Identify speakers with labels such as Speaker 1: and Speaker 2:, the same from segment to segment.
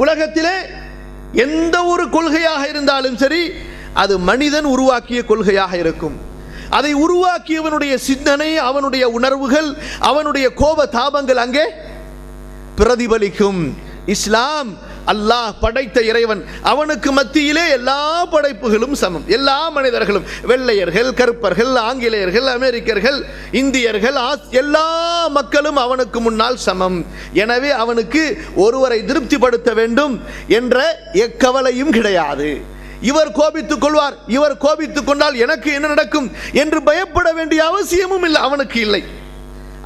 Speaker 1: உலகத்திலே எந்த ஒரு கொள்கையாக இருந்தாலும் சரி அது மனிதன் உருவாக்கிய கொள்கையாக இருக்கும். அதை உருவாக்கியவனுடைய சிந்தனை, அவனுடைய உணர்வுகள், அவனுடைய கோப தாபங்கள் அங்கே பிரதிபலிக்கும். இஸ்லாம் அல்லாஹ் படைத்த இறைவன், அவனுக்கு மத்தியிலே எல்லா படைப்புகளும் சமம். எல்லா மனிதர்களும், வெள்ளையர்கள், கருப்பர்கள், ஆங்கிலேயர்கள், அமெரிக்கர்கள், இந்தியர்கள், எல்லா மக்களும் அவனுக்கு முன்னால் சமம். எனவே அவனுக்கு ஒருவரை திருப்திப்படுத்த வேண்டும் என்ற எக்கவலையும் கிடையாது. இவர் கோபித்துக் கொள்வார், இவர் கோபித்துக் கொண்டால் எனக்கு என்ன நடக்கும் என்று பயப்பட வேண்டிய அவசியமும் இல்லை, அவனுக்கு இல்லை.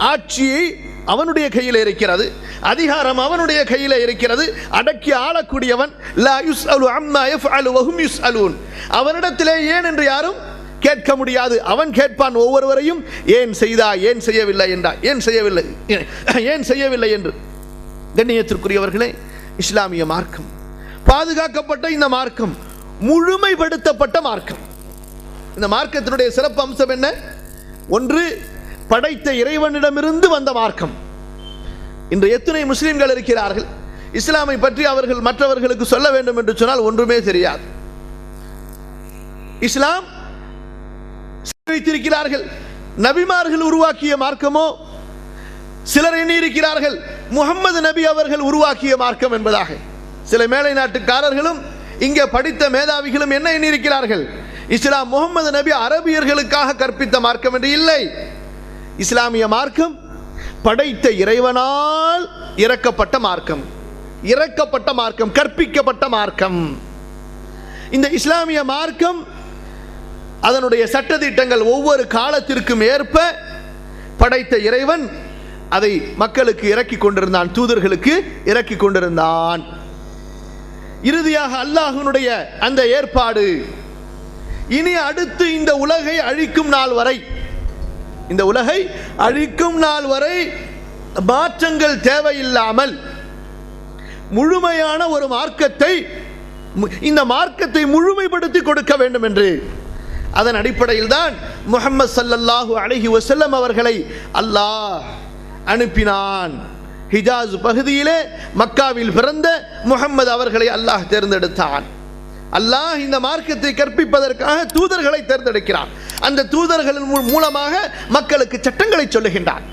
Speaker 1: ஆட்சியை அவனுடைய கையில் இருக்கிறது, அதிகாரம் அவனுடைய கையில் இருக்கிறது. அடக்கி ஆளக்கூடியவன். லா யுஸ்அலு அம்மா யஃஅலு வஹும் யுஸ்அலூன். அவனிடத்திலே ஏன் என்று யாரும் கேட்க முடியாது. அவன் கேட்பான் ஒவ்வொருவரையும், ஏன் செய்தா, ஏன் செய்யவில்லை என்றா, ஏன் செய்யவில்லை என்று. கண்ணியத்திற்குரியவர்களே, இஸ்லாமிய மார்க்கம் பாதுகாக்கப்பட்ட இந்த மார்க்கம் முழுமைப்படுத்தப்பட்ட மார்க்கம். இந்த மார்க்கத்தினுடைய சிறப்பு அம்சம் என்ன? ஒன்று, படைத்த இறைவனிடமிருந்து வந்த மார்க்கம். இன்று எத்தனை முஸ்லிம்கள் இருக்கிறார்கள், இஸ்லாமை பற்றி அவர்கள் மற்றவர்களுக்கு சொல்ல வேண்டும் என்று சொன்னால் ஒன்றுமே தெரியாது. இஸ்லாம் வைத்திருக்கிறார்கள் நபிமார்கள் உருவாக்கிய மார்க்கமோ, சிலர் எண்ணியிருக்கிறார்கள் முகமது நபி அவர்கள் உருவாக்கிய மார்க்கம் என்பதாக. சில மேலை நாட்டுக்காரர்களும் இங்கே படித்த மேதாவிகளும் என்ன எண்ணியிருக்கிறார்கள், இஸ்லாம் முகமது நபி அரபியர்களுக்காக கற்பித்த மார்க்கம் என்று. இல்லை, இஸ்லாமிய மார்க்கம் படைத்த இறைவனால் இறக்கப்பட்ட மார்க்கம், கற்பிக்கப்பட்ட மார்க்கம். இந்த இஸ்லாமிய மார்க்கம் அதனுடைய சட்டதிட்டங்கள் ஒவ்வொரு காலத்திற்கும் ஏற்ப படைத்த இறைவன் அதை மக்களுக்கு இறக்கி கொண்டிருந்தான், தூதர்களுக்கு இறக்கி கொண்டிருந்தான். இறுதியாக அல்லாஹ்வினுடைய அந்த ஏற்பாடு இனி அடுத்து இந்த உலகை அழிக்கும் நாள் வரை மாற்றங்கள் தேவையில்லாமல் முழுமையான ஒரு மார்க்கத்தை, இந்த மார்க்கத்தை முழுமைப்படுத்தி கொடுக்க வேண்டும் என்று, அதன் அடிப்படையில் தான் முஹம்மது ஸல்லல்லாஹு அலைஹி வஸல்லம் அவர்களை அல்லாஹ் அனுப்பினான். ஹிஜாஸ் பகுதியிலே மக்காவில் பிறந்த முஹம்மது அவர்களை அல்லாஹ் தேர்ந்தெடுத்தான். அல்லாஹ் இந்த மார்க்கத்தை கற்பிப்பதற்காக தூதர்களை தேர்ந்தெடுக்கிறான். அந்த தூதர்களின் மூலமாக மக்களுக்கு சட்டங்களை சொல்லுகின்றான்.